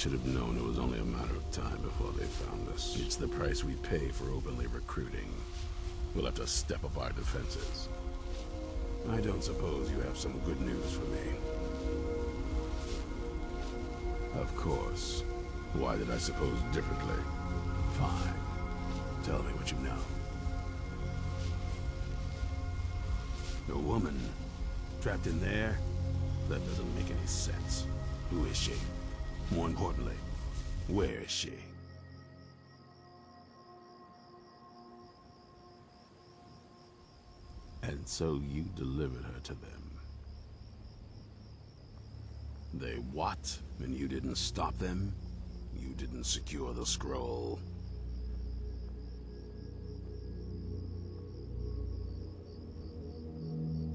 should have known it was only a matter of time before they found us. It's the price we pay for openly recruiting. We'll have to step up our defenses. I don't suppose you have some good news for me. Of course. Why did I suppose differently? Fine. Tell me what you know. A woman? Trapped in there? That doesn't make any sense. Who is she? More importantly, where is she? And so you delivered her to them. They what? And you didn't stop them? You didn't secure the scroll?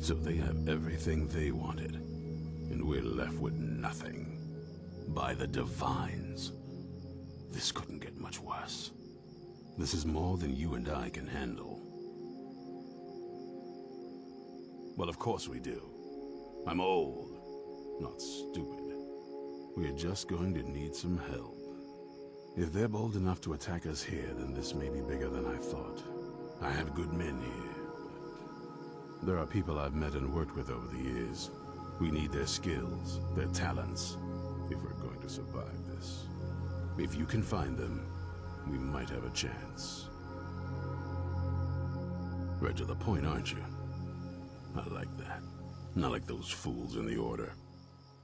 So they have everything they wanted, and we're left with nothing. By the Divines. This couldn't get much worse. This is more than you and I can handle. Well, of course we do. I'm old, not stupid. We're just going to need some help. If they're bold enough to attack us here, then this may be bigger than I thought. I have good men here. There are people I've met and worked with over the years. We need their skills, their talents, if we're going to survive this. If you can find them, we might have a chance. Right to the point, aren't you? I like that. Not like those fools in the Order.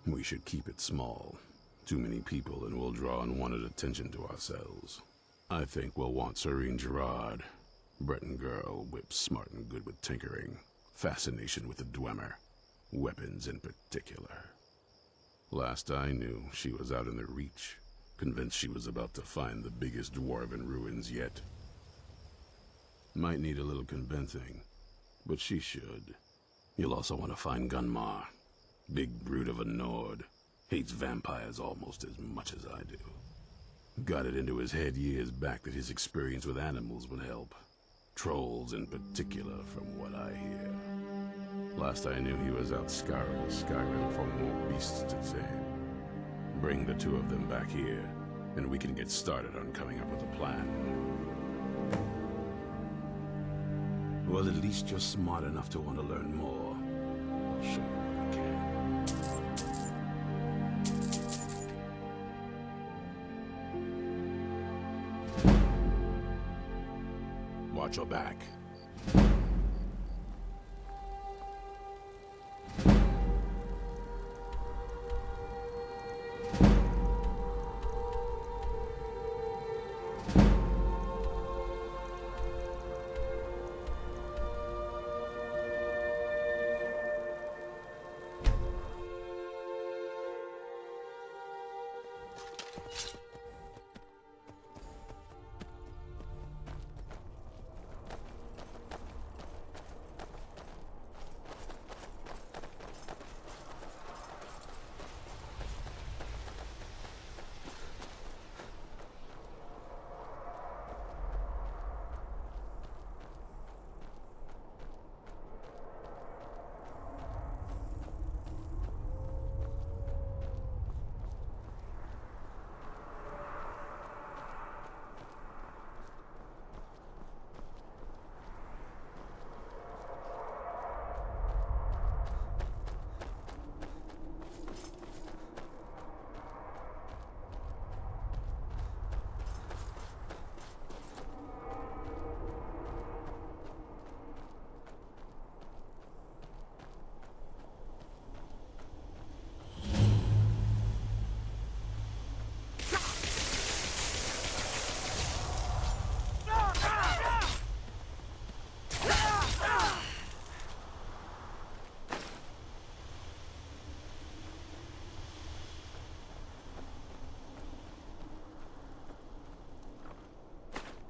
We should keep it small. Too many people and we'll draw unwanted attention to ourselves. I think we'll want Serene Gerard. Breton girl, whip smart and good with tinkering. Fascination with the Dwemer. Weapons in particular. Last I knew, she was out in the Reach, convinced she was about to find the biggest dwarven ruins yet. Might need a little convincing, but she should. You'll also want to find Gunmar. Big brute of a Nord. Hates vampires almost as much as I do. Got it into his head years back that his experience with animals would help. Trolls in particular, from what I hear. Last I knew, he was out scouring Skyrim for more beasts to tame. Bring the two of them back here, and we can get started on coming up with a plan. Well, at least you're smart enough to want to learn more. I'll show you what I can. Watch your back.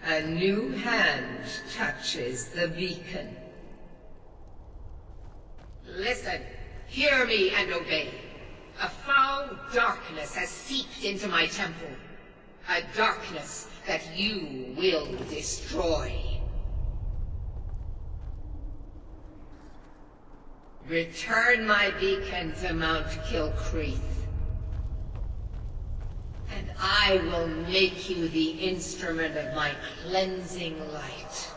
A new hand touches the beacon. Listen, hear me and obey. A foul darkness has seeped into my temple. A darkness that you will destroy. Return my beacon to Mount Kilcreath. And I will make you the instrument of my cleansing light.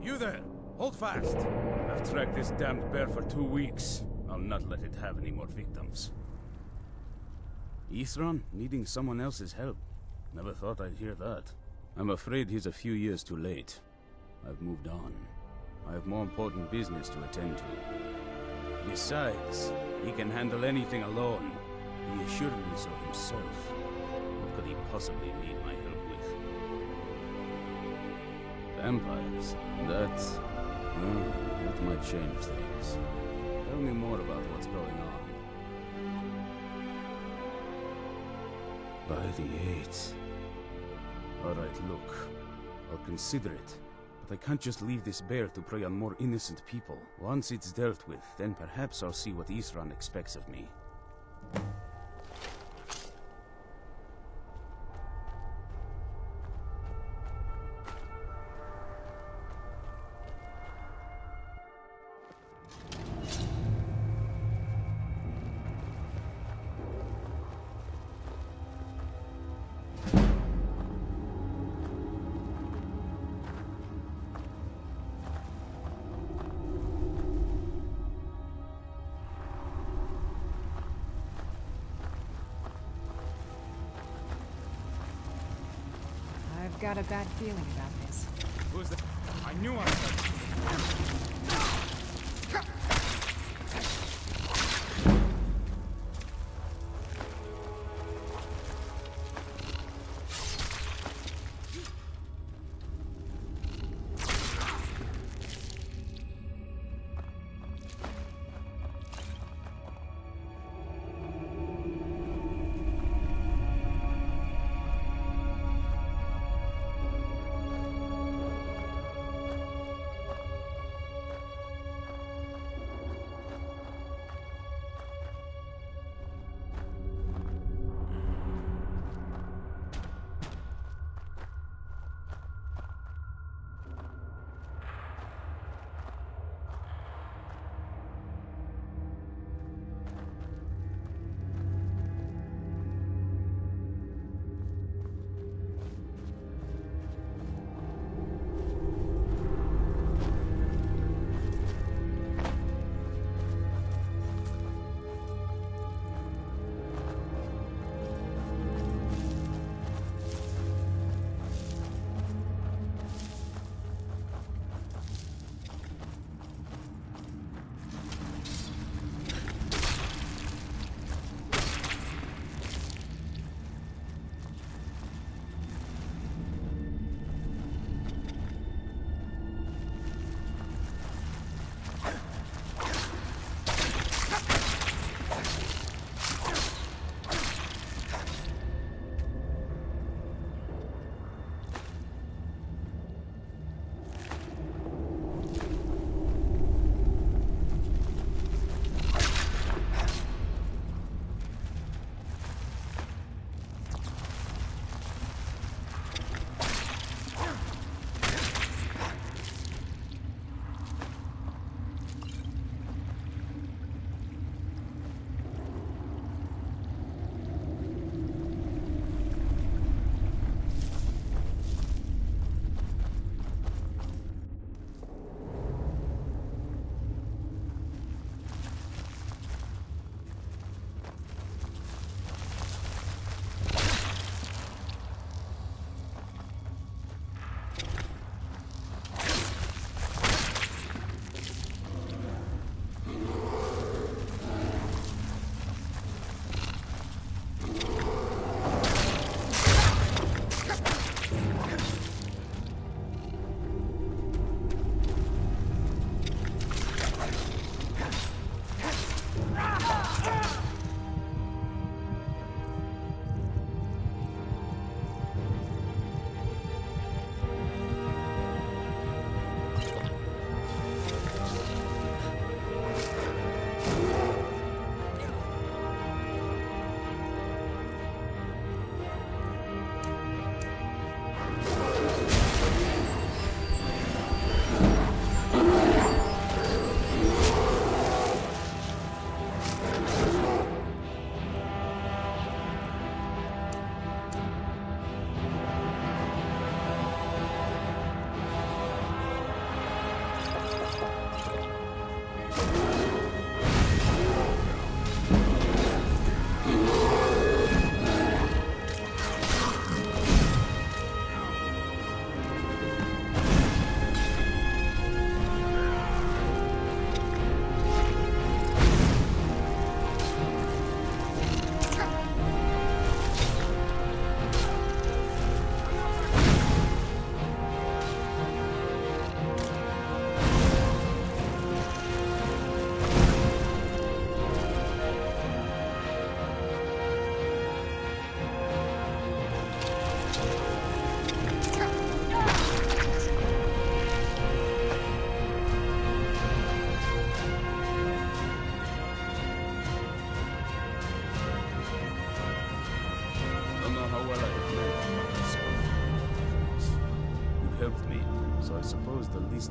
You there! Hold fast! I've tracked this damned bear for 2 weeks. I'll not let it have any more victims. Ithran needing someone else's help. Never thought I'd hear that. I'm afraid he's a few years too late. I've moved on. I have more important business to attend to. Besides, he can handle anything alone. He assured me so himself. What could he possibly need my help with? Vampires? Well, that might change things. Tell me more about what's going on. By the 8th. Alright, look. I'll consider it. But I can't just leave this bear to prey on more innocent people. Once it's dealt with, then perhaps I'll see what Ithran expects of me. I've got a bad feeling about this. Who's that? I knew I was...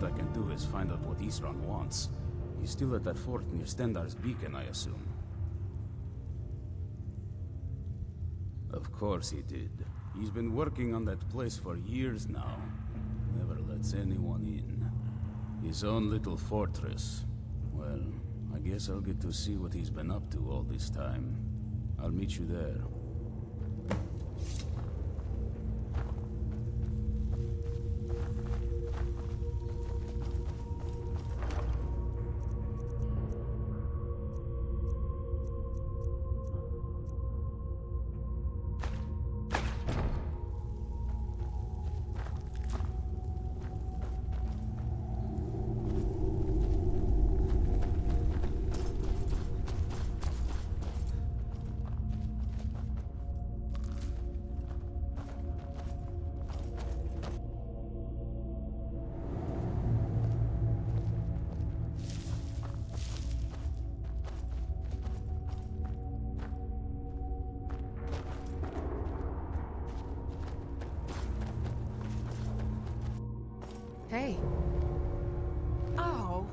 I can do is find out what Isran wants. He's still at that fort near Stendar's beacon, I assume. Of course he did. He's been working on that place for years now. Never lets anyone in. His own little fortress. Well, I guess I'll get to see what he's been up to all this time. I'll meet you there. Hey. Oh.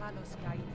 Talos guide you.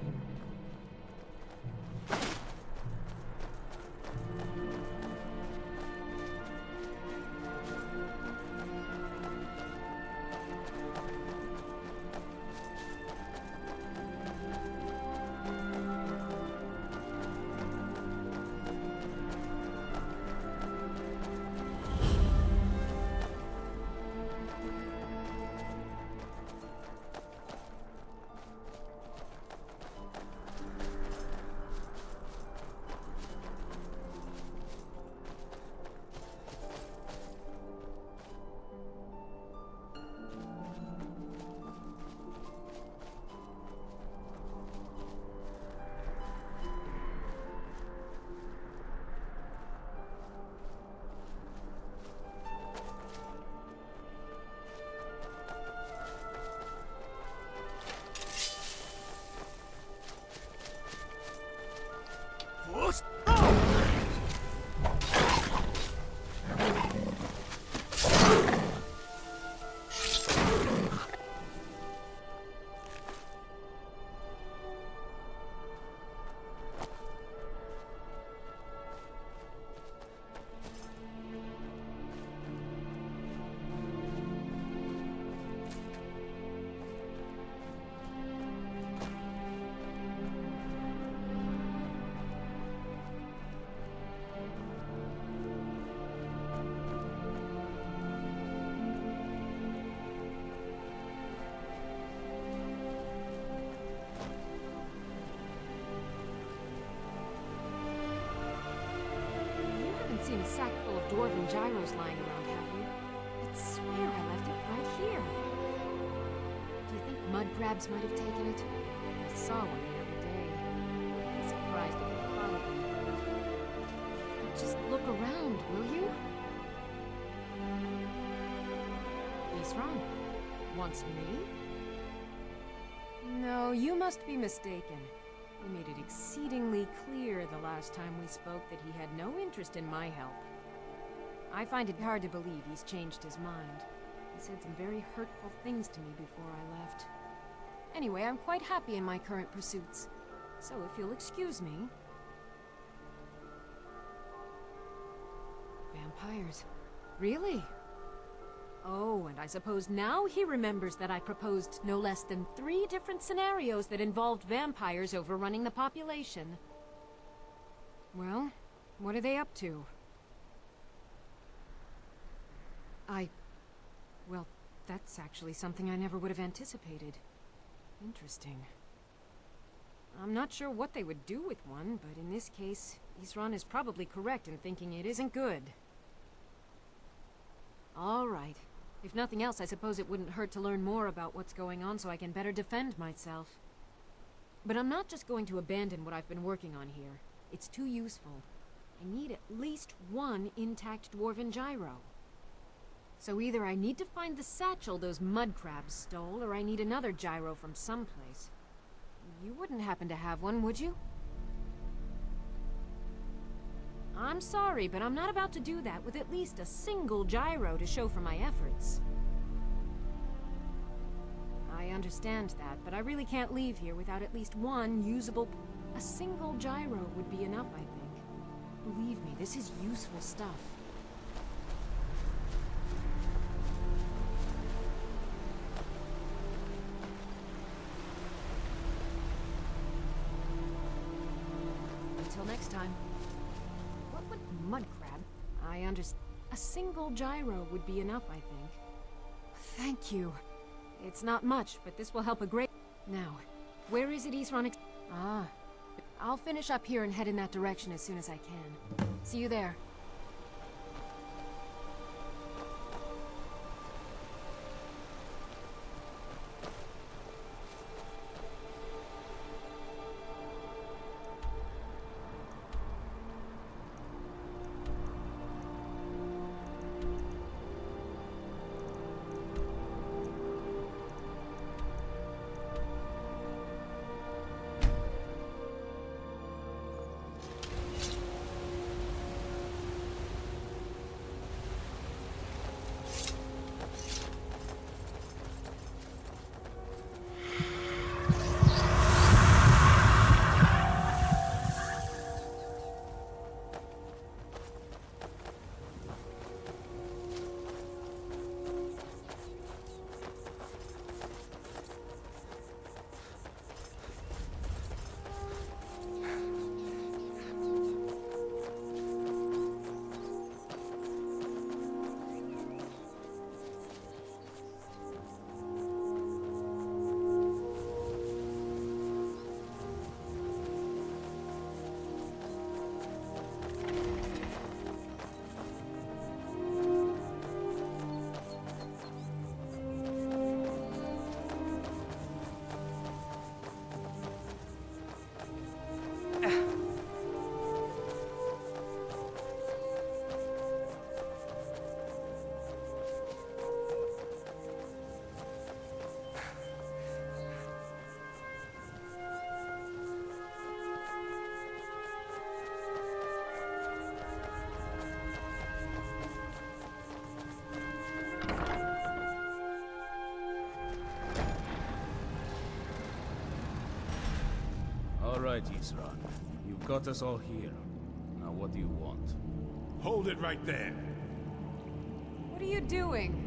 Seen a sack full of dwarven gyros lying around, have you? I swear I left it right here. Do you think mud crabs might have taken it? I saw one the other day. I'm surprised if it followed me. Just look around, will you? He's wrong. Wants me? No, you must be mistaken. He made it exceedingly clear the last time we spoke that he had no interest in my help. I find it hard to believe he's changed his mind. He said some very hurtful things to me before I left. Anyway, I'm quite happy in my current pursuits. So if you'll excuse me... Vampires. Really? Oh, and I suppose now he remembers that I proposed no less than 3 different scenarios that involved vampires overrunning the population. Well, what are they up to? Well, that's actually something I never would have anticipated. Interesting. I'm not sure what they would do with one, but in this case, Isran is probably correct in thinking it isn't good. All right. If nothing else, I suppose it wouldn't hurt to learn more about what's going on so I can better defend myself. But I'm not just going to abandon what I've been working on here. It's too useful. I need at least 1 intact dwarven gyro. So either I need to find the satchel those mud crabs stole, or I need another gyro from someplace. You wouldn't happen to have one, would you? I'm sorry, but I'm not about to do that with at least a single gyro to show for my efforts. I understand that, but I really can't leave here without at least 1 usable... A single gyro would be enough, I think. Believe me, this is useful stuff. Until next time. What would mud crab? I understand. A single gyro would be enough, I think. Thank you. It's not much, but this will help a great... Now, where is it Isran? Ah. I'll finish up here and head in that direction as soon as I can. See you there. All right, Isran. You've got us all here. Now what do you want? Hold it right there. What are you doing?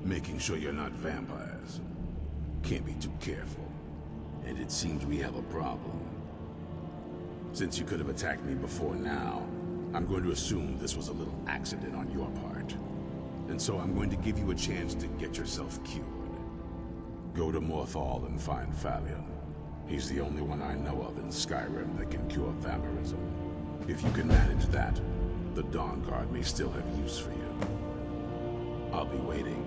Making sure you're not vampires. Can't be too careful. And it seems we have a problem. Since you could have attacked me before now, I'm going to assume this was a little accident on your part. And so I'm going to give you a chance to get yourself cured. Go to Morthal and find Phalion. He's the only one I know of in Skyrim that can cure vampirism. If you can manage that, the Dawnguard may still have use for you. I'll be waiting.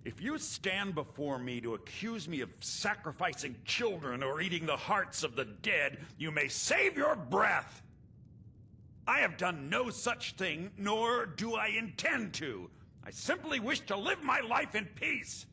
If you stand before me to accuse me of sacrificing children or eating the hearts of the dead, you may save your breath. I have done no such thing, nor do I intend to. I simply wish to live my life in peace.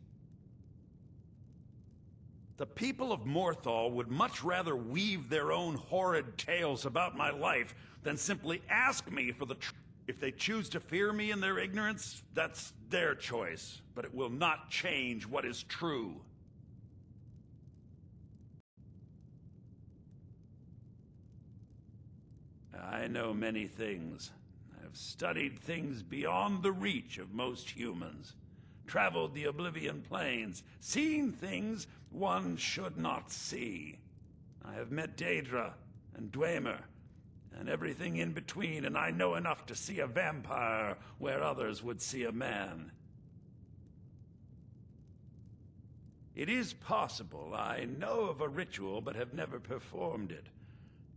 The people of Morthal would much rather weave their own horrid tales about my life than simply ask me for the truth. If they choose to fear me in their ignorance, that's their choice, but it will not change what is true. I know many things. I've studied things beyond the reach of most humans, traveled the Oblivion Plains, seen things one should not see. I have met Daedra and Dwemer, and everything in between, and I know enough to see a vampire where others would see a man. It is possible I know of a ritual but have never performed it.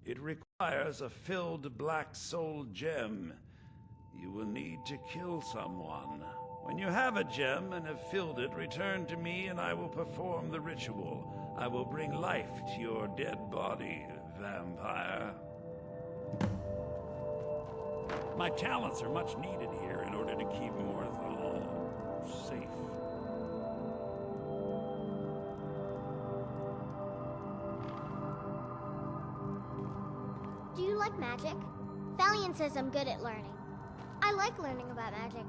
It requires a filled black soul gem. You will need to kill someone. When you have a gem and have filled it, return to me and I will perform the ritual. I will bring life to your dead body, vampire. My talents are much needed here in order to keep Morthal safe. Do you like magic? Phalion says I'm good at learning. I like learning about magic.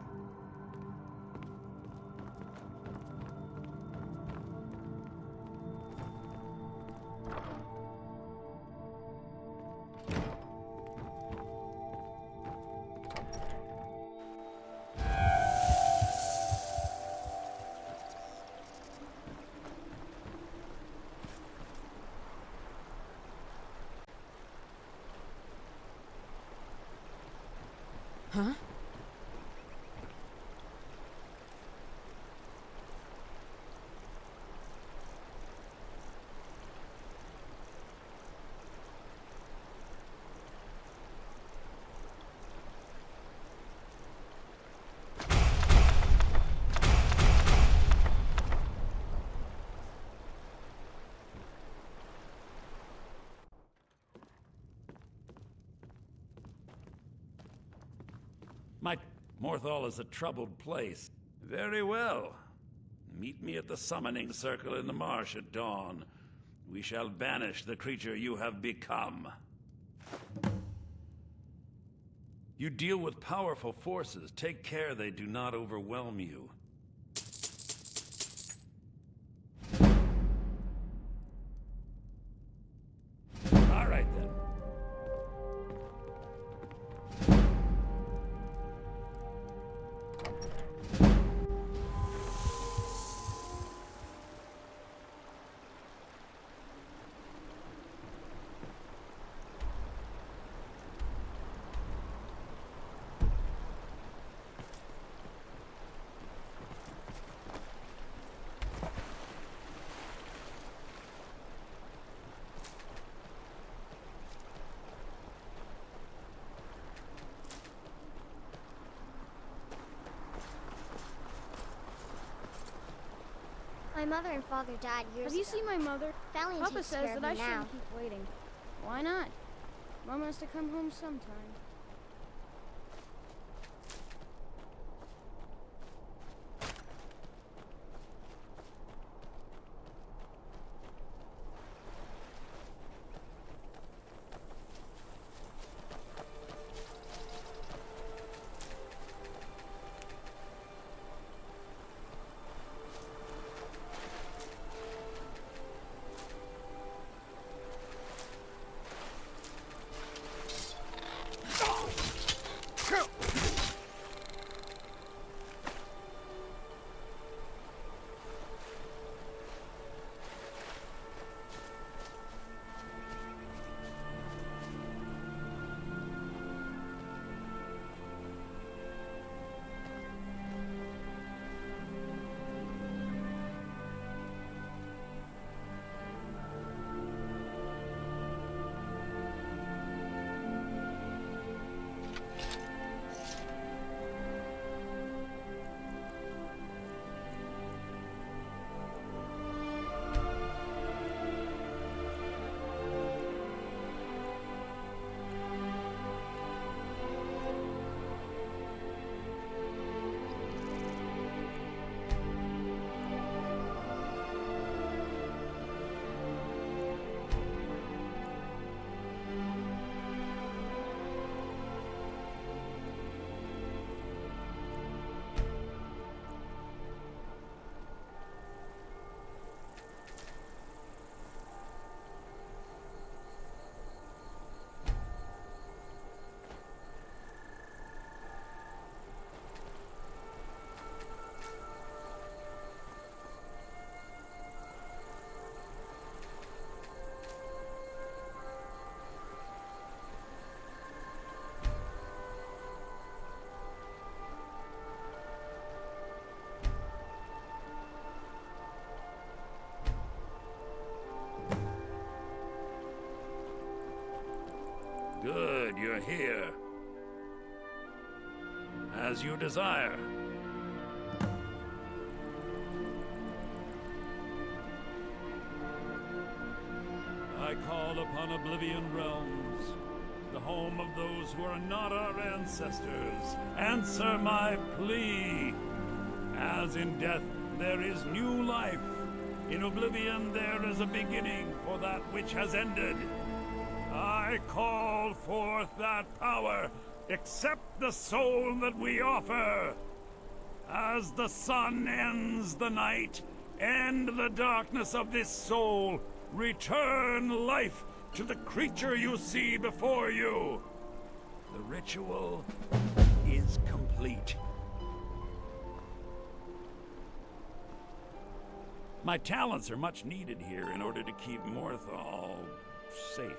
Huh? My Morthal is a troubled place. Very well. Meet me at the summoning circle in the marsh at dawn. We shall banish the creature you have become. You deal with powerful forces. Take care they do not overwhelm you. All right then. mother and father died years Have you ago. seen my mother? Valiant Papa takes says care of that I me now. shouldn't keep waiting. Why not? Mom has to come home sometime. Good, you're here. As you desire. I call upon Oblivion Realms, the home of those who are not our ancestors. Answer my plea. As in death there is new life, in Oblivion there is a beginning for that which has ended. I call forth that power. Accept the soul that we offer. As the sun ends the night, end the darkness of this soul. Return life to the creature you see before you. The ritual is complete. My talents are much needed here in order to keep Morthal safe.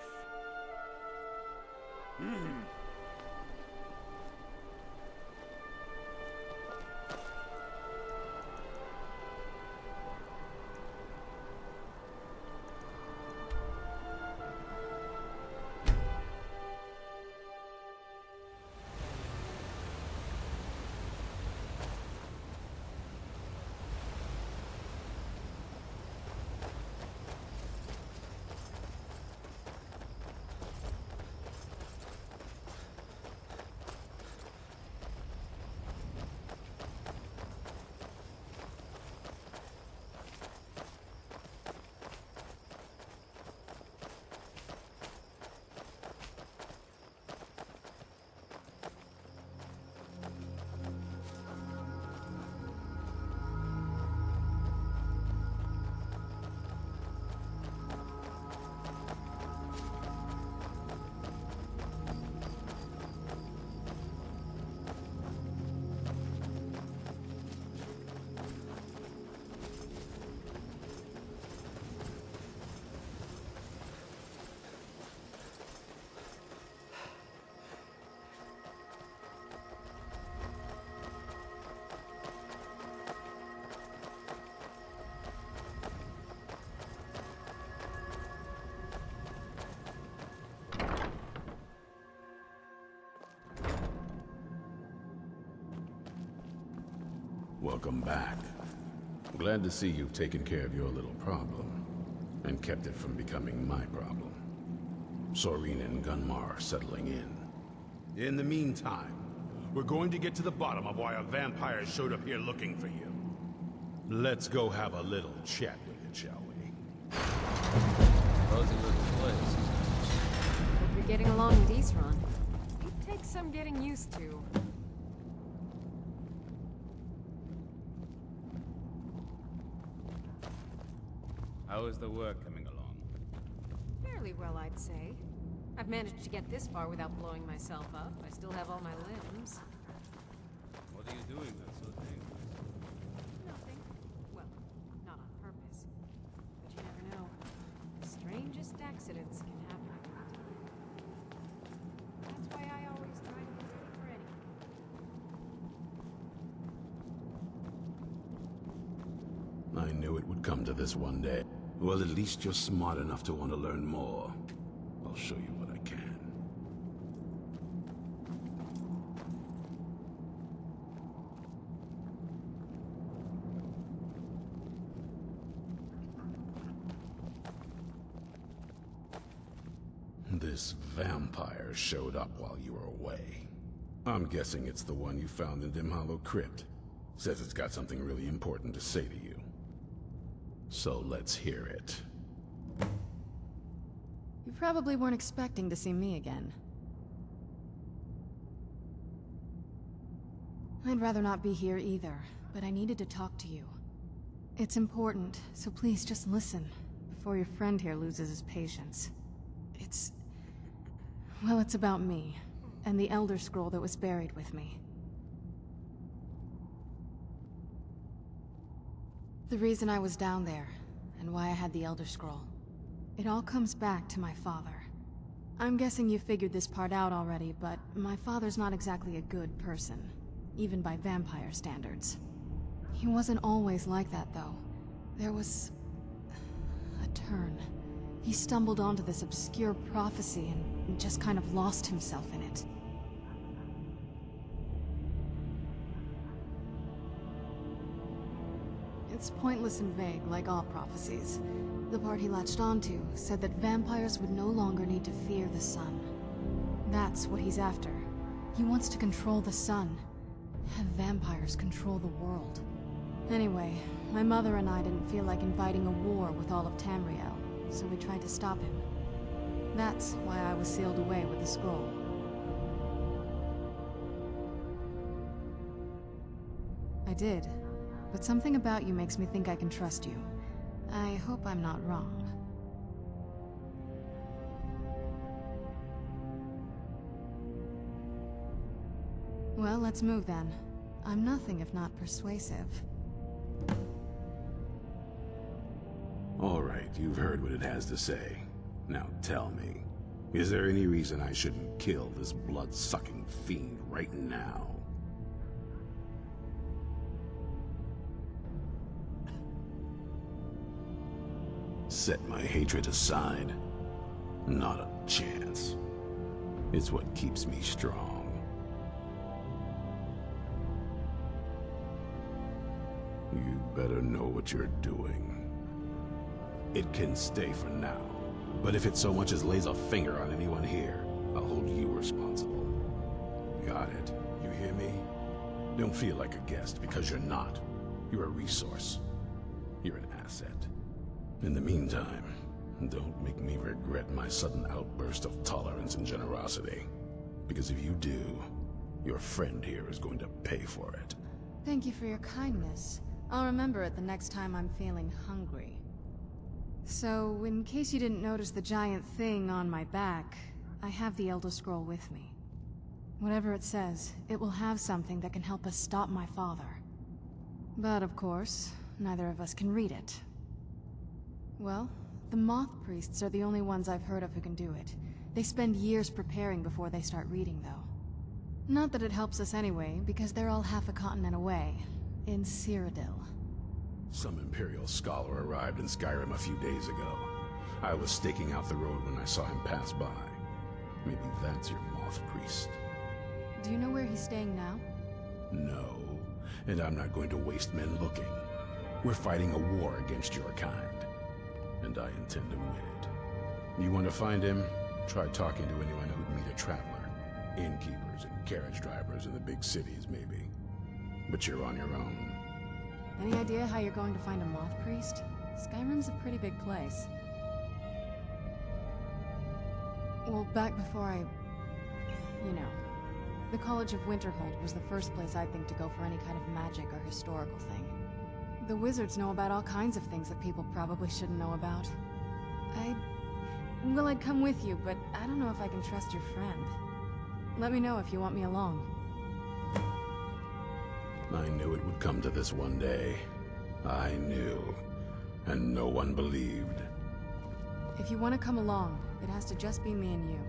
Welcome back. Glad to see you've taken care of your little problem, and kept it from becoming my problem. Soreen and Gunmar are settling in. In the meantime, we're going to get to the bottom of why a vampire showed up here looking for you. Let's go have a little chat with it, shall we? Cozy little place. Hope you're getting along with Isran. It takes some getting used to. How is the work coming along? Fairly well, I'd say. I've managed to get this far without blowing myself up. I still have all my limbs. What are you doing that's so dangerous? Nothing. Well, not on purpose. But you never know. The strangest accidents can happen. That's why I always try to be ready for anything. I knew it would come to this one day. Well, at least you're smart enough to want to learn more. I'll show you what I can. This vampire showed up while you were away. I'm guessing it's the one you found in Dim Hollow Crypt. Says it's got something really important to say to you. So let's hear it. You probably weren't expecting to see me again. I'd rather not be here either, but I needed to talk to you. It's important, so please just listen, before your friend here loses his patience. Well, it's about me, and the Elder Scroll that was buried with me. The reason I was down there, and why I had the Elder Scroll. It all comes back to my father. I'm guessing you figured this part out already, but my father's not exactly a good person, even by vampire standards. He wasn't always like that, though. There was a turn. He stumbled onto this obscure prophecy and just kind of lost himself in it. It's pointless and vague, like all prophecies. The part he latched onto said that vampires would no longer need to fear the sun. That's what he's after. He wants to control the sun. Have vampires control the world. Anyway, my mother and I didn't feel like inviting a war with all of Tamriel, so we tried to stop him. That's why I was sealed away with the scroll. I did, but something about you makes me think I can trust you. I hope I'm not wrong. Well, let's move then. I'm nothing if not persuasive. All right, you've heard what it has to say. Now tell me, is there any reason I shouldn't kill this blood-sucking fiend right now? Set my hatred aside? Not a chance. It's what keeps me strong. You better know what you're doing. It can stay for now, but if it so much as lays a finger on anyone here, I'll hold you responsible. Got it? You hear me? Don't feel like a guest, because you're not. You're a resource. You're an asset. In the meantime, don't make me regret my sudden outburst of tolerance and generosity. Because if you do, your friend here is going to pay for it. Thank you for your kindness. I'll remember it the next time I'm feeling hungry. So, in case you didn't notice the giant thing on my back, I have the Elder Scroll with me. Whatever it says, it will have something that can help us stop my father. But of course, neither of us can read it. Well, the Moth Priests are the only ones I've heard of who can do it. They spend years preparing before they start reading, though. Not that it helps us anyway, because they're all half a continent away, in Cyrodiil. Some Imperial scholar arrived in Skyrim a few days ago. I was staking out the road when I saw him pass by. Maybe that's your Moth Priest. Do you know where he's staying now? No, and I'm not going to waste men looking. We're fighting a war against your kind, and I intend to win it. You want to find him? Try talking to anyone who'd meet a traveler. Innkeepers and carriage drivers in the big cities, maybe. But you're on your own. Any idea how you're going to find a moth priest? Skyrim's a pretty big place. Well, back before I... you know. The College of Winterhold was the first place I'd think to go for any kind of magic or historical thing. The wizards know about all kinds of things that people probably shouldn't know about. Well, I'd come with you, but I don't know if I can trust your friend. Let me know if you want me along. I knew it would come to this one day. I knew. And no one believed. If you want to come along, it has to just be me and you.